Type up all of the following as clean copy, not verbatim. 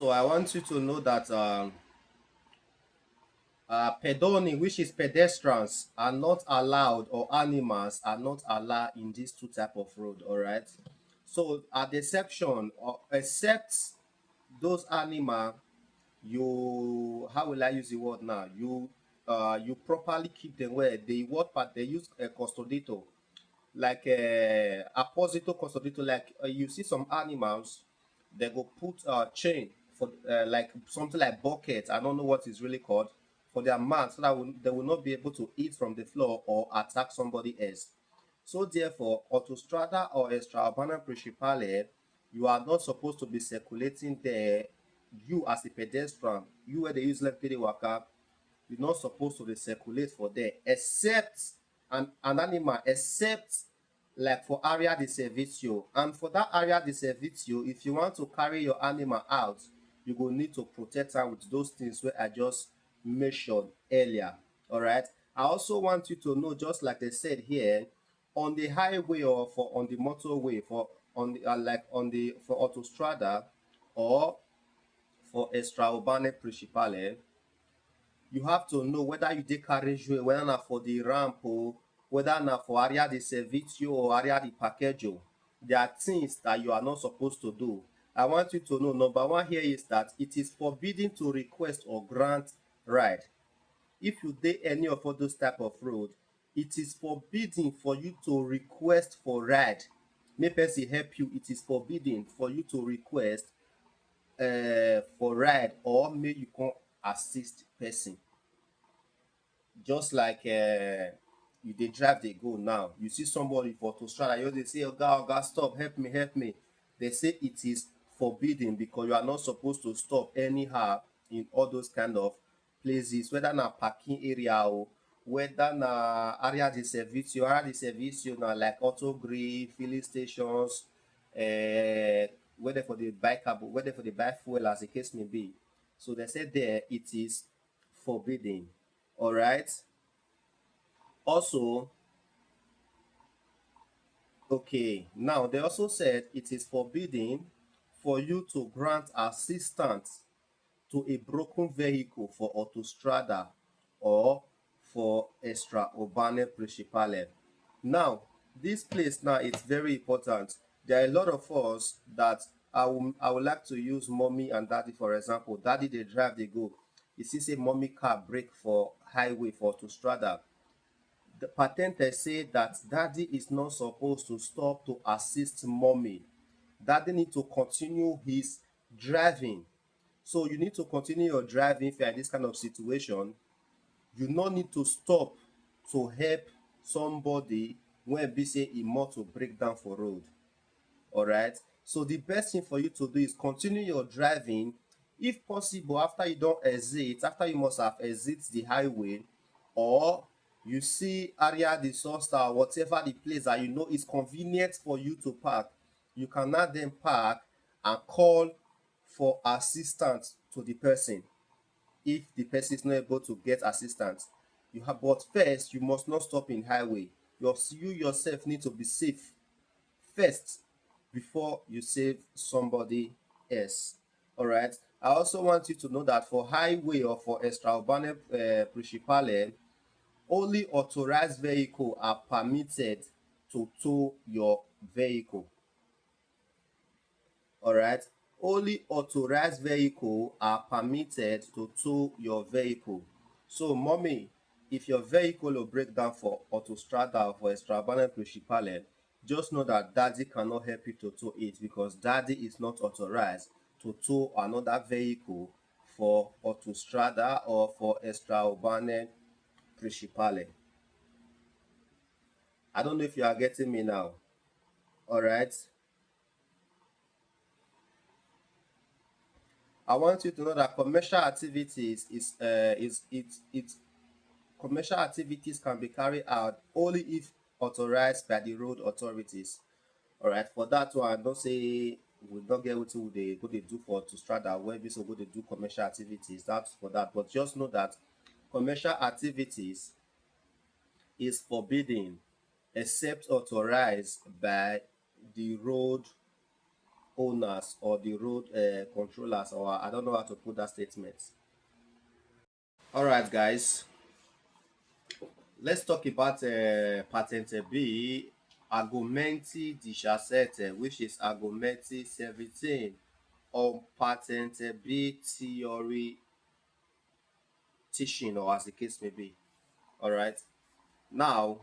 So I want you to know that pedoning, which is pedestrians, are not allowed, or animals are not allowed in these two type of road. All right. So at the section, except those animal, you, how will I use the word now? You properly keep them where the word part they use a custoditor, like a apposito custoditor. Like you see some animals, they go put a chain for like something like bucket. I don't know what is really called, for their mouth, so that they will not be able to eat from the floor or attack somebody else. So therefore, autostrada or extraurbana principale, you are not supposed to be circulating there. You as a pedestrian, you where they use left day waka, you're not supposed to recirculate for there, except an animal, except like for area de servicio. And for that area de servicio, if you want to carry your animal out, you will need to protect am with those things where I just mentioned earlier. All right. I also want you to know, just like I said here, on the highway or for on the motorway, for on the like on the for autostrada or for extraurbane principale, you have to know whether you dey carriageway, whether na for the ramp o, whether na for area de servicio or area de parquejo. There are things that you are not supposed to do. I want you to know, number one here is that it is forbidden to request or grant ride. If you dey any of all those type of road, it is forbidden for you to request for ride. Make person help you, it is forbidden for you to request for ride, or make you come assist person. Just like you dey drive dey go now, you see somebody for autostrada, you dey say, oga oga, stop, help me. They say it is forbidden because you are not supposed to stop anyhow in all those kind of places, whether na parking area o, whether na area de servicio na like auto grill, filling stations, whether for the buy carbo, whether for the buy fuel, as the case may be. So they say there it is forbidden. All right. Also, okay, now they also said it is forbidden for you to grant assistance to a broken vehicle for autostrada or for extra urbane principale. Now, this place now, it's very important. There are a lot of us that I would like to use mommy and daddy for example. Daddy they drive they go. You see say mommy car brake for highway for autostrada. The patente say that daddy is not supposed to stop to assist mommy. Daddy need to continue his driving. So you need to continue your driving if you're in this kind of situation. You no need to stop to help somebody when be say e motor break down for road. All right. So the best thing for you to do is continue your driving. If possible, after you don't exit, after you must have exit the highway, or you see area disaster, whatever the place that you know is convenient for you to park, you can now then park and call for assistance to the person. If the person is not able to get assistance, you have, but first you must not stop in highway. You yourself need to be safe first before you save somebody else. All right. I also want you to know that for highway or for extraurbane principale, only authorized vehicle are permitted to tow your vehicle. All right. Only authorized vehicle are permitted to tow your vehicle. So, mommy, if your vehicle will break down for autostrada or for extraurbane principale, just know that daddy cannot help you to tow it because daddy is not authorized to tow another vehicle for autostrada or for extraurbane principale. I don't know if you are getting me now. All right. I want you to know that commercial activities is commercial activities can be carried out only if authorized by the road authorities. All right. For that one, don't say we don't get what they go they do for to strada where we so go they do commercial activities. That's for that. But just know that commercial activities is forbidden except authorized by the road owners or the road controllers, or I don't know how to put that statement. All right, guys, let's talk about patente B, argomenti 17, which is argomenti 17 on patente B theory teaching, or as the case may be. All right. Now,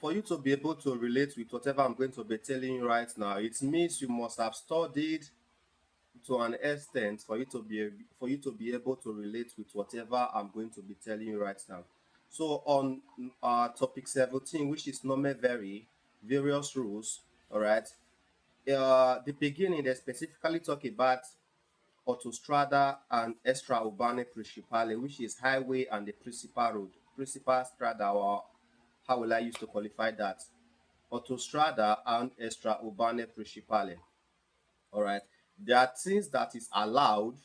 for you to be able to relate with whatever I'm going to be telling you right now, it means you must have studied to an extent for you to be able to relate with whatever I'm going to be telling you right now. So on topic 17, which is Norme varie, various rules, all right. The beginning they specifically talk about autostrada and extra urbane principale, which is highway and the principal road, principal strada, or how will I use to qualify that? Autostrada and extra urbane principale. All right. There are things that is allowed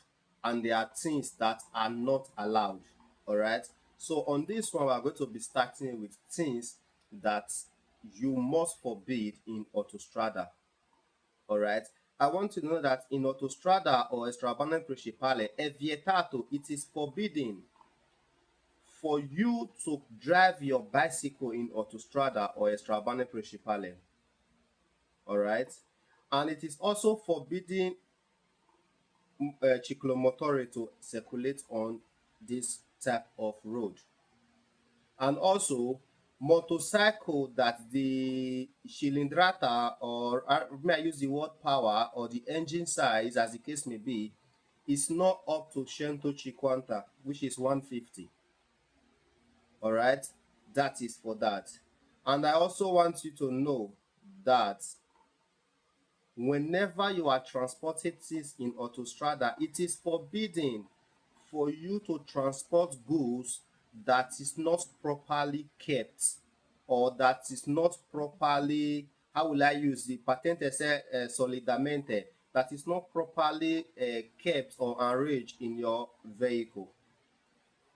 and there are things that are not allowed. All right. So on this one, we're going to be starting with things that you must forbid in autostrada. All right. I want to know that in autostrada or extrabanal principale, è vietato, it is forbidden for you to drive your bicycle in autostrada or extrabanal principale. All right. And it is also forbidden cyclomotore to circulate on this type of road. And also motorcycle that the cilindrata, or may I use the word power, or the engine size as the case may be, is not up to 150, which is 150. All right, that is for that. And I also want you to know that whenever you are transporting things in autostrada, it is forbidden for you to transport goods that is not properly kept, or that is not properly, how will I use the patente solidamente, that is not properly kept or arranged in your vehicle,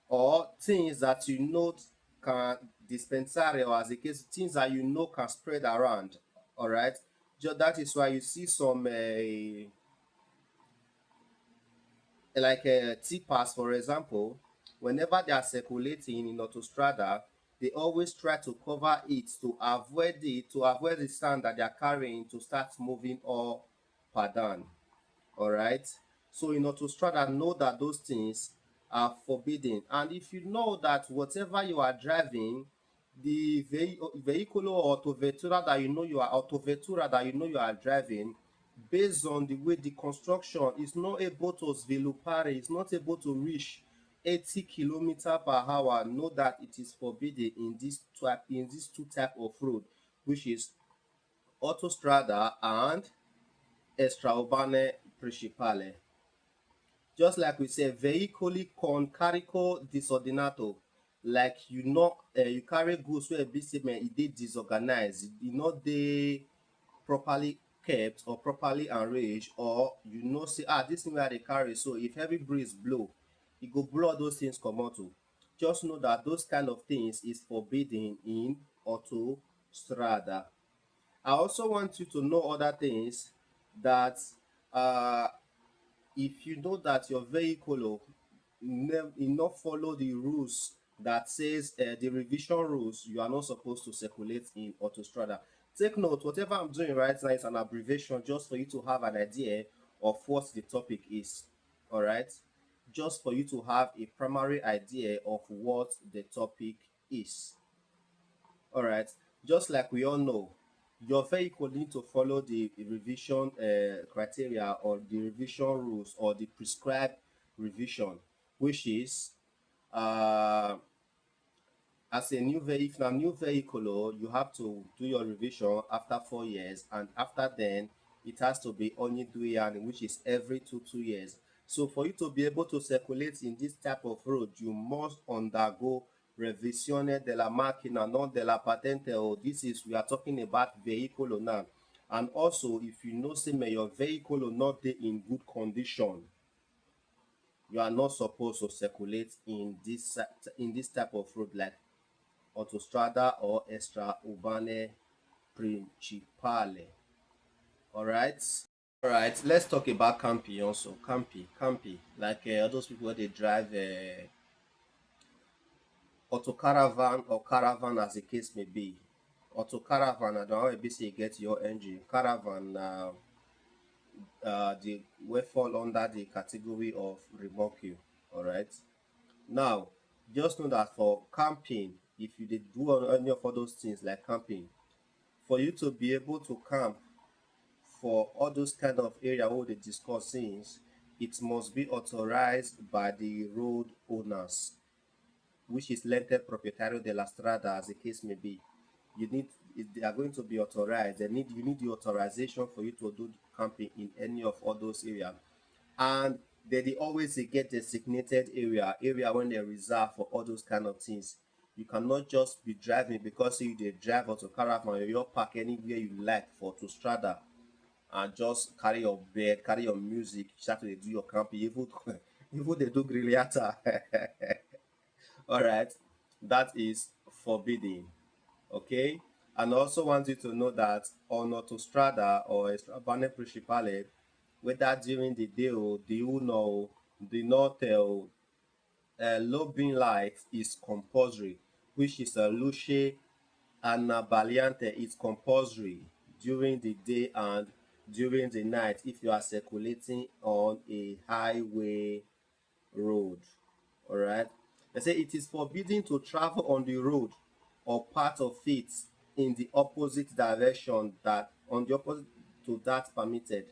or things that you know can dispensare, or as a case, things that you know can spread around. All right. Just that is why you see some like tippers, for example, whenever they are circulating in autostrada, they always try to cover it to avoid the sand that they are carrying to start moving all down. All right. So in autostrada, know that those things are forbidden. And if you know that whatever you are driving, the vehicle or autovettura that you know you are driving, based on the way the construction is not able to sviluppare, is not able to reach 80 km per hour, know that it is forbidden in this two type of road, which is autostrada and extraurbane principale. Just like we say, veicoli con carico disordinato, like you know, you carry goods wey be say e dey disorganized, e no dey properly kept or properly arranged, or you know say this thing wey I dey carry, so if heavy breeze blow, e go blow all those things comot o. Just know that those kind of things is forbidden in autostrada. I also want you to know other things that uh if you know that your vehicle not follow the rules that says the revision rules, you are not supposed to circulate in autostrada. Take note, whatever I'm doing right now is an abbreviation just for you to have an idea of what the topic is. All right, just for you to have a primary idea of what the topic is. All right, just like we all know, your vehicle need to follow the revision criteria, or the revision rules, or the prescribed revision, which is uh, as a new vehicle. If na new vehicle, you have to do your revision after 4 years, and after then it has to be only onyeduyan, which is every 2 years. So for you to be able to circulate in this type of road, you must undergo revisione della macchina, not della patente. This is, we are talking about vehicle now. And also, if you know say may your vehicle not dey in good condition, you are not supposed to circulate in this type of road, like autostrada or extra urbane principale. All right, let's talk about camping also. Camping, like all those people they drive auto caravan or caravan as the case may be. Auto caravan, I don't know if you get your engine. Caravan, the will fall under the category of remorque. All right. Now, just know that for camping, if you did do any of all those things like camping, for you to be able to camp for all those kind of area where they discuss things, it must be authorized by the road owners, which is Lente Propietario de la Strada, as the case may be. You need, if they are going to be authorized, you need the authorization for you to do camping in any of all those areas. And they always get designated area when they reserve for all those kind of things. You cannot just be driving because you dey drive auto caravan, you park anywhere you like for to strada and just carry your bed, carry your music, start to do your camping, even even they do grillata. All right, that is forbidden. Okay, and I also want you to know that on autostrada or extrabane principale, whether during the day or the uno, the norte, low beam light is compulsory, which is a luce and baliante is compulsory during the day and during the night if you are circulating on a highway road. All right. They say it is forbidden to travel on the road or part of it in the opposite direction that on the opposite to that permitted.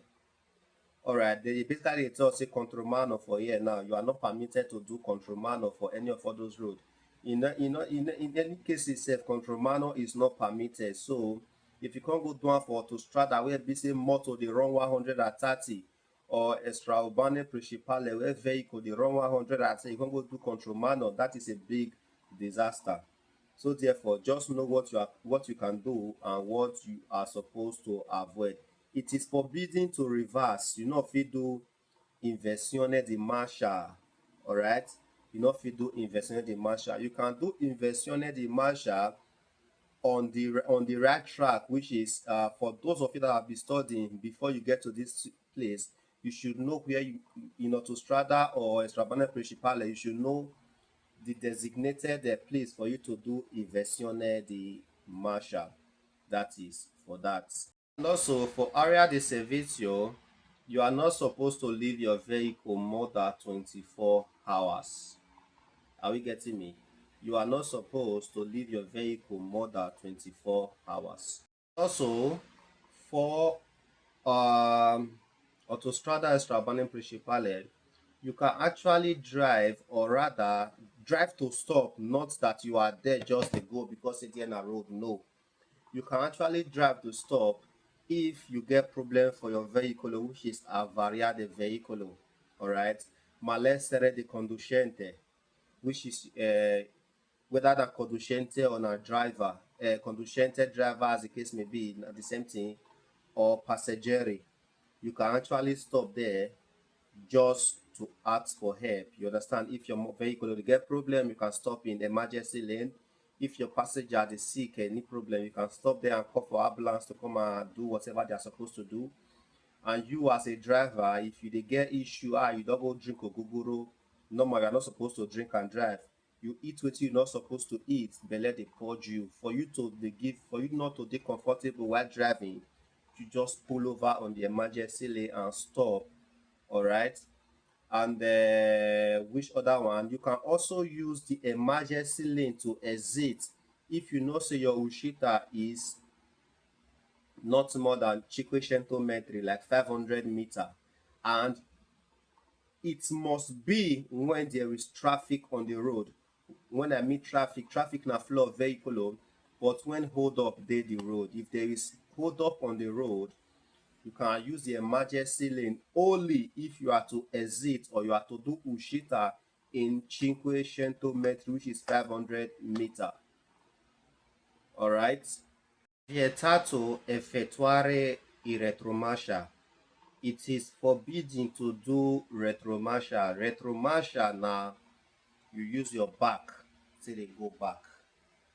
All right, they basically tell say contromano for here now. You are not permitted to do contromano for any of all those roads. In any cases, self contromano is not permitted. So if you can't go down for autostrada where be say motor they run 130 or extra urbane principale where vehicle they run 130, you can't go do contromano. That is a big disaster. So therefore, just know what you can do and what you are supposed to avoid. It is forbidden to reverse. You know if you do inversione di marcia, alright? You know if you do inversione di marcia. You can do inversione di marcia on the right track, which is for those of you that have been studying before you get to this place, you should know where you in autostrada or extrabane principale, you should know the designated place for you to do inversione di marcia. That is for that. And also for area de servicio, you are not supposed to leave your vehicle more than 24 hours. Are we getting me? You are not supposed to leave your vehicle more than 24 hours. Also, for autostrada extraburning principale, you can actually drive or rather drive to stop, not that you are there just to go because it's in a road. No, you can actually drive to stop if you get problem for your vehicle, which is a varia de vehicle. All right, malessere de conducente, which is whether the conducente or a driver, conducente driver as the case may be, the same thing, or passeggeri. You can actually stop there just to ask for help. You understand? If your vehicle will get problem, you can stop in the emergency lane. If your passenger is sick, any problem, you can stop there and call for ambulance to come and do whatever they are supposed to do. And you as a driver, if you dey get issue, you don't go drink ogogoro. Normal, you are not supposed to drink and drive. You eat what you're not supposed to eat, belle they purge you. For you not to be comfortable while driving, you just pull over on the emergency lane and stop. All right. And which other one? You can also use the emergency lane to exit if you know say your ushita is not more than 500 metri, like 500 meter, and it must be when there is traffic on the road. When I mean traffic na flow of vehicle o, but when hold up dey the road, if there is hold up on the road, you can use the emergency lane only if you are to exit or you are to do uscita in 500 metri, which is 500 meter. All right. Vietato effettuare il retromarcia. It is forbidden to do retromarcia. Retromarcia now you use your back till they go back.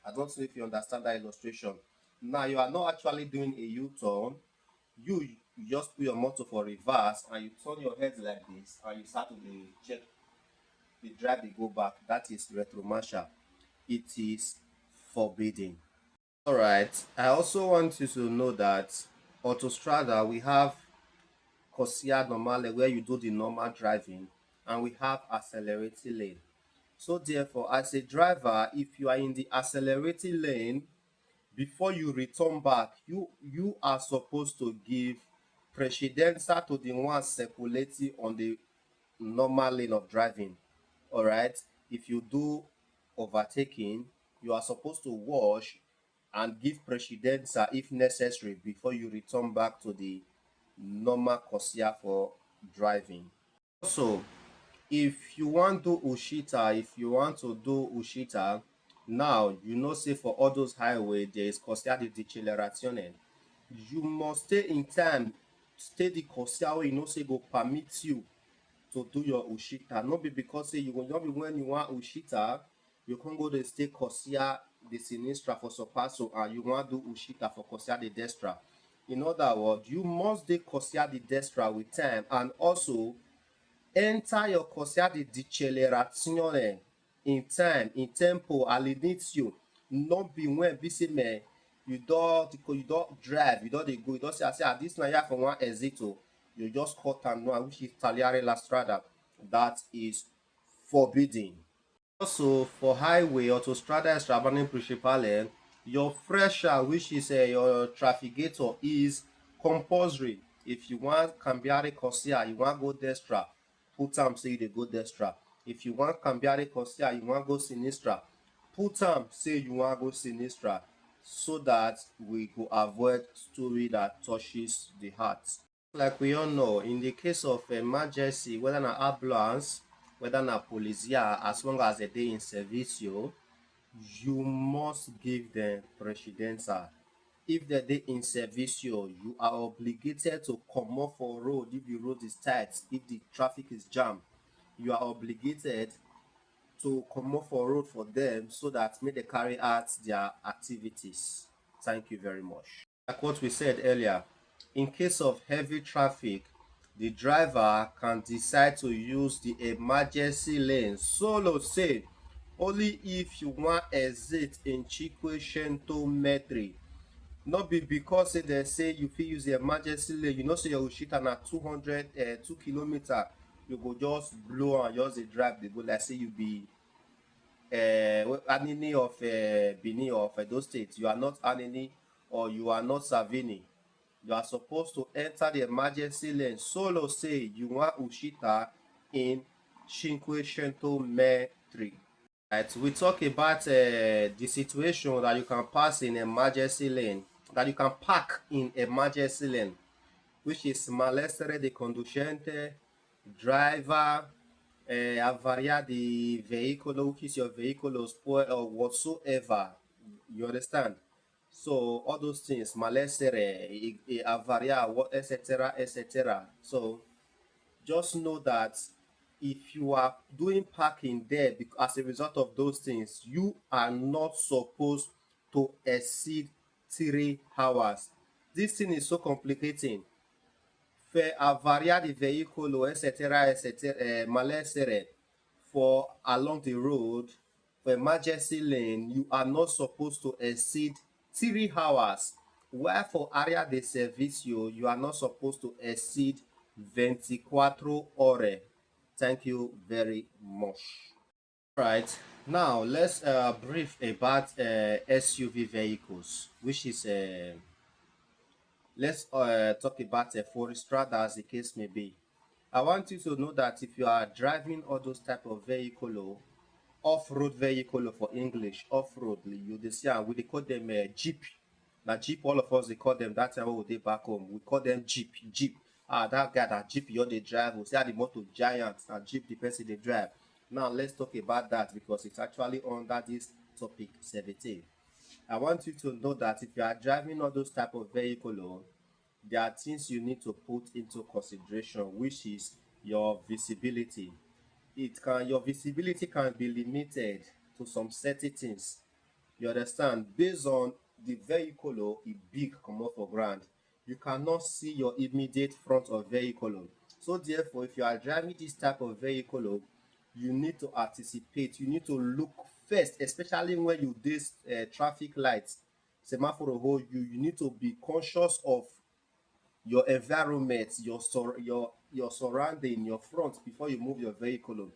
I don't know if you understand that illustration. Now you are not actually doing a U-turn. you just put your motor for reverse and you turn your head like this and you start to check the drive dey go back, that is retromartial. It is forbidden. All right, I also want you to know that autostrada we have corsia normale where you do the normal driving, and we have accelerating lane. So therefore, as a driver, if you are in the accelerating lane, before you return back, you are supposed to give precedenza to the one circulating on the normal lane of driving. All right, if you do overtaking, you are supposed to wash and give precedenza if necessary before you return back to the normal corsia for driving. Also, if you want to ushita, if you want to do ushita, now you know say for all those highway there is corsia di decelerazione. You must stay in time, stay the corsia wey you know say go permit you to do your ushita. Not be because say you go not be when you want ushita, you can't go to stay corsia the sinistra for Sopaso and you want to do ushita for corsia the destra. In other words, you must do corsia the destra with time, and also enter your corsia di decelerazione in time, in tempo all'inizio. Not be when be say man, you don't drive, you don't dey go, you don't say this na here for one exit o, you just cut am now, which is tagliare la strada. That is forbidden. Also, for highway, autostrada extraordinaria principale, your fresher, which is your trafficator, is compulsory. If you want cambiare corsia, you want go destra, put am say you dey go destra. If you want cambiare corsia, you want go sinistra, put am say you want go sinistra, so that we go avoid story that touches the heart. Like we all know, in the case of emergency, whether na ambulance, whether na polizia, as long as they dey in servicio, you must give them precedenza. If they dey in servicio, you are obligated to comot for road if the road is tight, if the traffic is jammed. You are obligated to comot for road for them so that may they carry out their activities. Thank you very much. Like what we said earlier, in case of heavy traffic, the driver can decide to use the emergency lane solo say only if you want exit in cinquecentometri. No be because say dem say you fit use the emergency lane, you know say your Ushita na 2 kilometer, you go just blow and just dey drive dey go like say you be Anini of Benin or of Edo State. You are not Anini or you are not Savini. You are supposed to enter the emergency lane solo say you want Ushita in cinquecentometri. Right, we talk about the situation that you can pass in emergency lane, that you can park in emergency lane, which is malessere di conducente, driver, avaria di veicolo, which is your vehicle spoil or whatsoever. You understand? So all those things, malessere, avaria, etc., etc. So just know that if you are doing parking there as a result of those things, you are not supposed to exceed 3 hours. This thing is so complicating. Avariare di veicolo, etc., etc., malessere for along the road, for emergency lane, you are not supposed to exceed 3 hours. While for area de servicio, you are not supposed to exceed 24 ore. Thank you very much. Right, now let's brief about SUV vehicles, which is let's talk about Forestrada as the case may be. I want you to know that if you are driving all those type of vehicle, off-road vehicle for English, off-road, you dey see am, we dey call them Jeep. Na Jeep, all of us dey call them that time when we dey back home. We call them Jeep. Jeep. That guy, that Jeep you dey drive, we say the motor giant, na Jeep the person dey drive. Now let's talk about that because it's actually under this topic 17. I want you to know that if you are driving all those type of vehicle, there are things you need to put into consideration, which is your visibility. Your visibility can be limited to some certain things. You understand? Based on the vehicle, it big come off for ground. you cannot see your immediate front of vehicle. So therefore, if you are driving this type of vehicle, you need to anticipate, you need to look first, especially when you dis traffic lights, semaphore hold you, you need to be conscious of your environment, your surrounding, your front before you move your vehicle.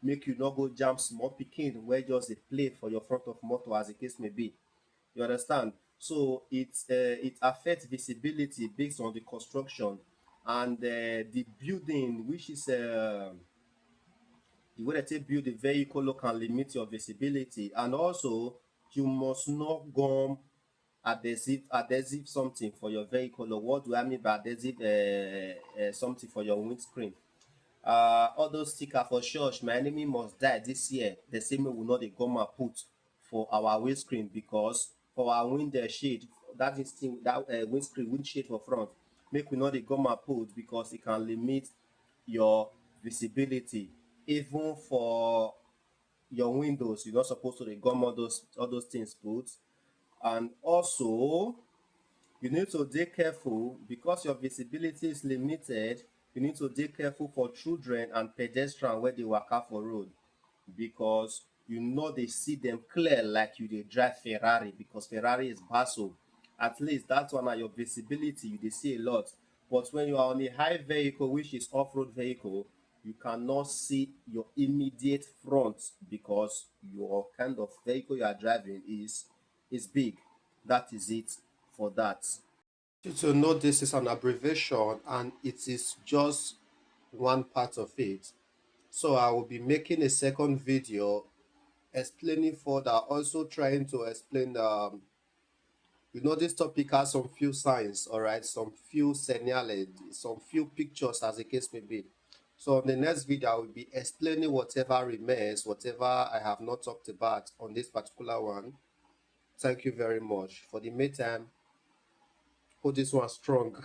Make you not go jam small pikin wey just dey play for your front of motor, as the case may be. You understand? So it affects visibility based on the construction, and the building, which is the way they take build the vehicle can limit your visibility. And also, you must not gum adhesive something for your vehicle. Or what do I mean by adhesive something for your windscreen? All those sticker for church, my enemy must die this year. The same way we know they come and put for our windscreen, because for our window shade, that is thing, that windscreen windshield for front, make we know they come and put, because it can limit your visibility. Even for your windows, you're not supposed to dey gum all those things put. And also, you need to dey careful, because your visibility is limited. You need to dey careful for children and pedestrian wey dey waka for road, because you no dey see them clear like you dey drive Ferrari, because Ferrari is basso. At least that one na your visibility, you dey see a lot. But when you are on a high vehicle, which is off-road vehicle, you cannot see your immediate front, because your kind of vehicle you are driving is big. That is it for that. To know, this is an abbreviation and it is just one part of it. So I will be making a second video explaining further, also trying to explain this topic has some few signs, all right, some few signals, some few pictures, as the case may be. So on the next video, I will be explaining whatever remains, whatever I have not talked about on this particular one. Thank you very much. For the meantime, hold this one strong.